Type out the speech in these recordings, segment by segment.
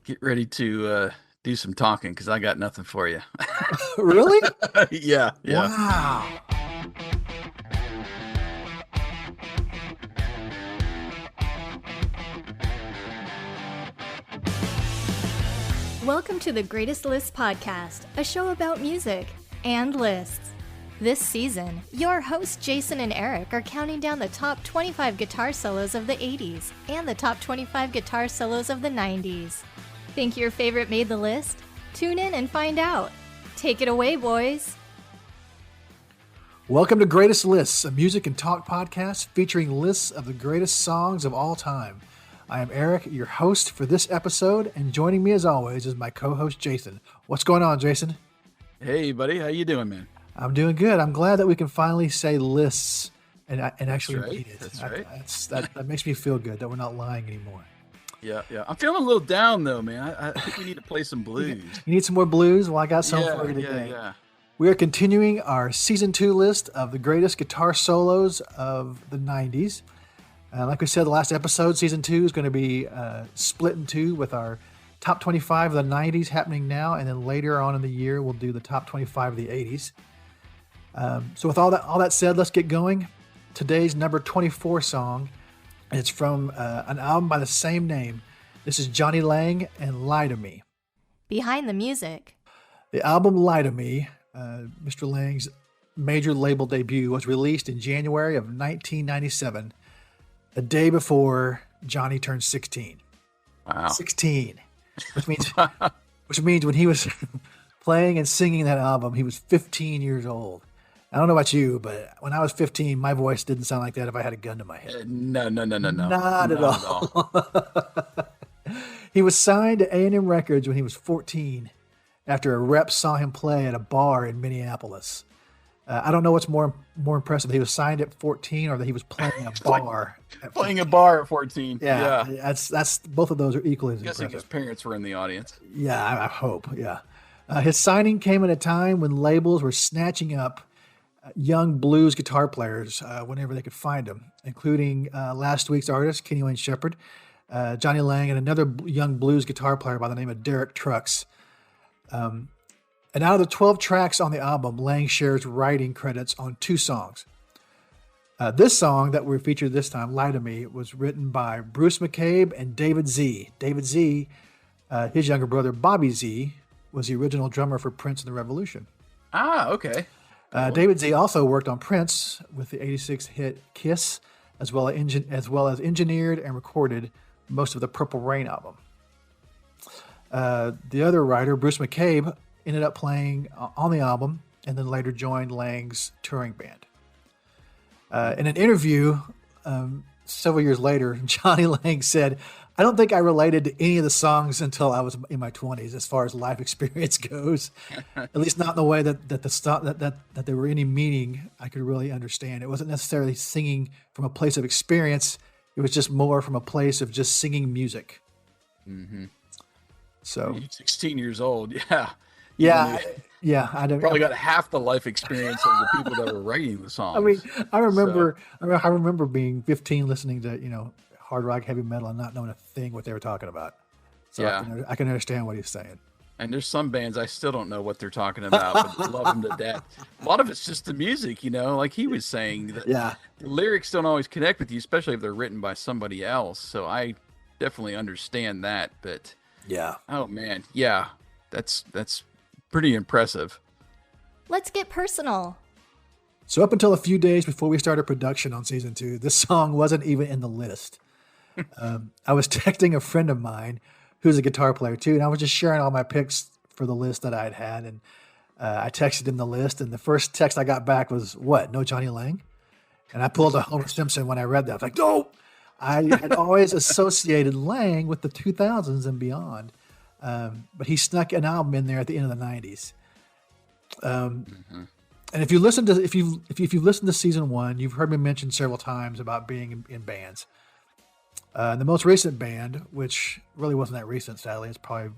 Get ready to do some talking because I got nothing for you. Really? Yeah, yeah. Wow. Welcome to the Greatest Lists podcast, a show about music and lists. This season, your hosts Jason and Eric are counting down the top 25 guitar solos of the 80s and the top 25 guitar solos of the 90s. Think your favorite made the list? Tune in and find out. Take it away, boys. Welcome to Greatest Lists, a music and talk podcast featuring lists of the greatest songs of all time. I am Eric, your host for this episode, and joining me as always is my co-host Jason. What's going on, Jason? Hey, buddy. How you doing, man? I'm doing good. I'm glad that we can finally say lists and actually read it. That's right. That makes me feel good that we're not lying anymore. Yeah, yeah. I'm feeling a little down though, man. I think we need to play some blues. You need some more blues? Well, I got some for you today. Yeah. We are continuing our Season 2 list of the greatest guitar solos of the 90s. Like we said, the last episode, Season 2 is going to be split in two with our top 25 of the 90s happening now, and then later on in the year, we'll do the top 25 of the 80s. So with all that said, let's get going. Today's number 24 song, and it's from an album by the same name. This is Jonny Lang and Lie to Me. Behind the music. The album Lie to Me, Mr. Lang's major label debut, was released in January of 1997, a day before Jonny turned 16. Wow. 16, which means when he was playing and singing that album, he was 15 years old. I don't know about you, but when I was 15, my voice didn't sound like that if I had a gun to my head. No. Not at all. He was signed to A&M Records when he was 14 after a rep saw him play at a bar in Minneapolis. I don't know what's more impressive. He was signed at 14 or that he was playing a bar. Playing a bar at 14. Yeah. That's both of those are equally as I'm guessing impressive. his parents were in the audience. Yeah, I hope. Yeah. His signing came at a time when labels were snatching up young blues guitar players whenever they could find them, including last week's artist, Kenny Wayne Shepherd, Jonny Lang, and another young blues guitar player by the name of Derek Trucks. And out of the 12 tracks on the album, Lang shares writing credits on 2 songs. This song that we featured this time, Lie to Me, was written by Bruce McCabe and David Z. David Z, his younger brother, Bobby Z, was the original drummer for Prince and the Revolution. Ah, okay. David Z also worked on Prince with the 86 hit Kiss, as well as engineered and recorded most of the Purple Rain album. The other writer, Bruce McCabe, ended up playing on the album and then later joined Lang's touring band. In an interview several years later, Jonny Lang said, "I don't think I related to any of the songs until I was in my 20s as far as life experience goes. At least not in the way that there were any meaning I could really understand. It wasn't necessarily singing from a place of experience. It was just more from a place of just singing music." Mm-hmm. So 16 years old. Yeah. Yeah. I probably got half the life experience of the people that were writing the songs. I mean, I remember being 15 listening to, hard rock, heavy metal, and not knowing a thing what they were talking about. So yeah. I can understand what he's saying. And there's some bands I still don't know what they're talking about, but love them to death. A lot of it's just the music, like he was saying. That the lyrics don't always connect with you, especially if they're written by somebody else. So I definitely understand that. But yeah, oh man, yeah, that's pretty impressive. Let's get personal. So up until a few days before we started production on Season 2, this song wasn't even in the list. I was texting a friend of mine who's a guitar player too, and I was just sharing all my picks for the list that I had, and I texted him the list, and the first text I got back was, "What, no Jonny Lang?" And I pulled a Homer Simpson when I read that. I was like, no! I had always associated Lang with the 2000s and beyond, but he snuck an album in there at the end of the 90s. And if you listen to if you've listened to Season 1, you've heard me mention several times about being in bands. The most recent band, which really wasn't that recent, sadly, it's probably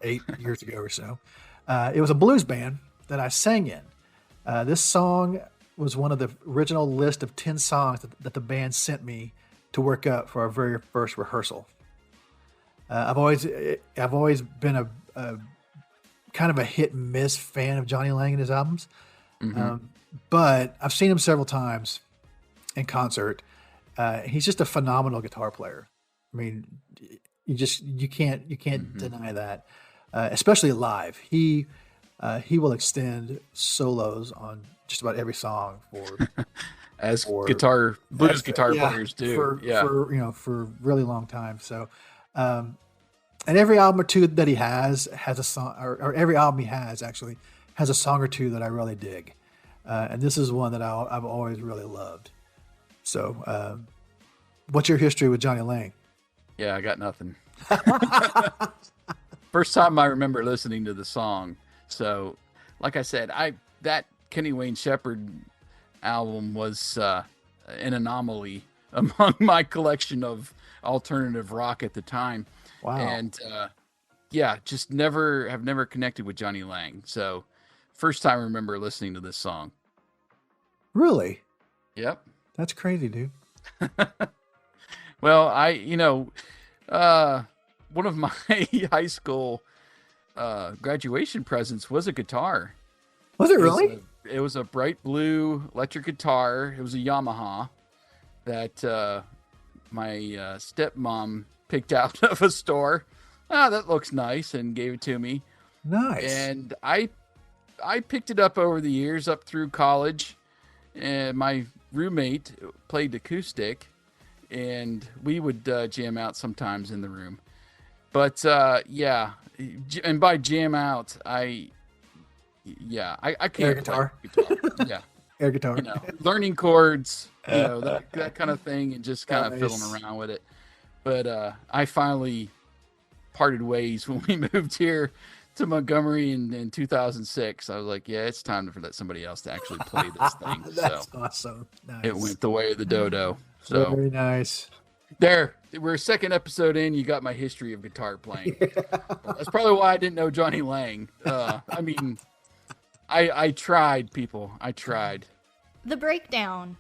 8 years ago or so. It was a blues band that I sang in. This song was one of the original list of 10 songs that the band sent me to work up for our very first rehearsal. I've always been a kind of a hit and miss fan of Jonny Lang and his albums. But I've seen him several times in concert. He's just a phenomenal guitar player. I mean, you can't deny that, especially live. He will extend solos on just about every song as guitar players do. For really long time. So, and every album or two that he has a song, or every album he has actually has a song or two that I really dig. And this is one that I've always really loved. So, what's your history with Jonny Lang? Yeah, I got nothing. First time I remember listening to the song. So, like I said, that Kenny Wayne Shepherd album was an anomaly among my collection of alternative rock at the time. Wow. And just never connected with Jonny Lang. So, first time I remember listening to this song. Really? Yep. That's crazy, dude. Well, one of my high school graduation presents was a guitar. Was it really? It was a bright blue electric guitar. It was a Yamaha that my stepmom picked out of a store. That looks nice, and gave it to me. Nice. And I picked it up over the years, up through college. And my roommate played acoustic, and we would jam out sometimes in the room. But and by jam out, I can't air guitar. Play guitar. Yeah, air guitar. Learning chords, that kind of thing, and just kind of fiddling around with it. But I finally parted ways when we moved here to Montgomery in 2006. I was like, yeah, it's time to let somebody else to actually play this thing. That's awesome. Nice. It went the way of the dodo. So very nice. There, we're a second episode in. You got my history of guitar playing. That's probably why I didn't know Jonny Lang. I mean, I tried, people. I tried. The breakdown.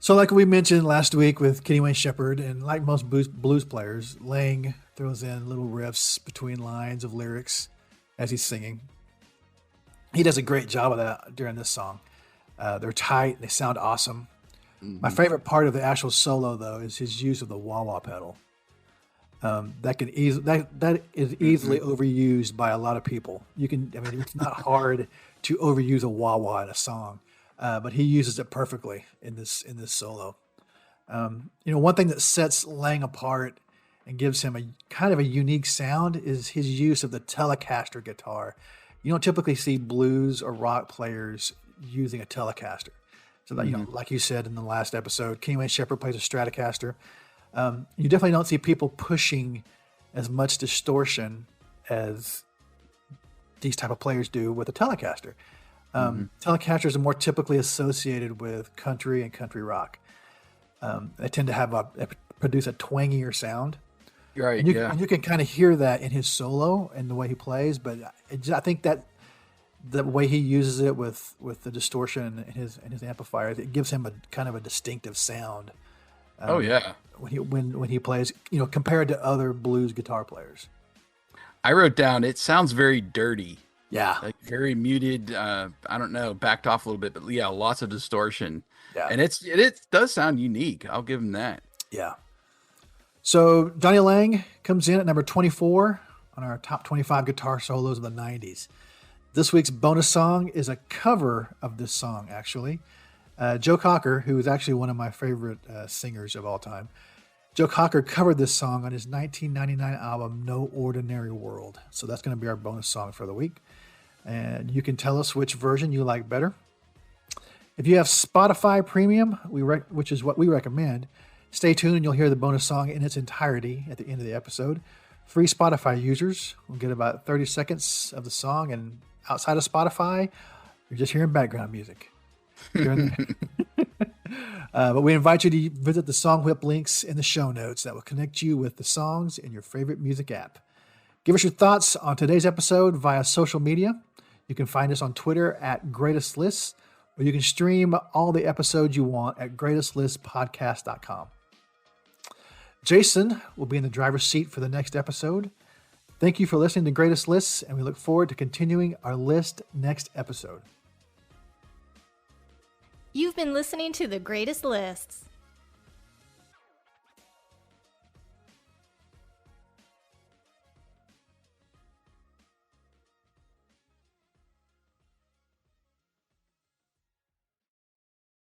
So like we mentioned last week with Kenny Wayne Shepherd, and like most blues players, Lang throws in little riffs between lines of lyrics as he's singing. He does a great job of that during this song. They're tight. They sound awesome. My favorite part of the actual solo, though, is his use of the wah-wah pedal. That is easily overused by a lot of people. It's not hard to overuse a wah-wah in a song, but he uses it perfectly in this solo. One thing that sets Lang apart and gives him a kind of a unique sound is his use of the Telecaster guitar. You don't typically see blues or rock players using a Telecaster. So that, like you said in the last episode, Kenny Wayne Shepherd plays a Stratocaster. You definitely don't see people pushing as much distortion as these type of players do with a Telecaster. Telecasters are more typically associated with country and country rock. They tend to produce a twangier sound. Right. And you can kind of hear that in his solo and the way he plays, but I think that the way he uses it with the distortion in his amplifiers, it gives him a kind of a distinctive sound. When he plays, compared to other blues guitar players. I wrote down, it sounds very dirty. Yeah. Like very muted. I don't know, backed off a little bit, but yeah, lots of distortion. Yeah. And it does sound unique. I'll give him that. Yeah. So Jonny Lang comes in at number 24 on our top 25 guitar solos of the 90s. This week's bonus song is a cover of this song, actually. Joe Cocker, who is actually one of my favorite singers of all time, Joe Cocker covered this song on his 1999 album, No Ordinary World. So that's going to be our bonus song for the week. And you can tell us which version you like better. If you have Spotify Premium, which is what we recommend, stay tuned. You'll hear the bonus song in its entirety at the end of the episode. Free Spotify users will get about 30 seconds of the song, and outside of Spotify, you're just hearing background music. But we invite you to visit the Song Whip links in the show notes that will connect you with the songs in your favorite music app. Give us your thoughts on today's episode via social media. You can find us on Twitter at Greatest Lists, or you can stream all the episodes you want at greatestlistpodcast.com. Jason will be in the driver's seat for the next episode. Thank you for listening to Greatest Lists, and we look forward to continuing our list next episode. You've been listening to The Greatest Lists.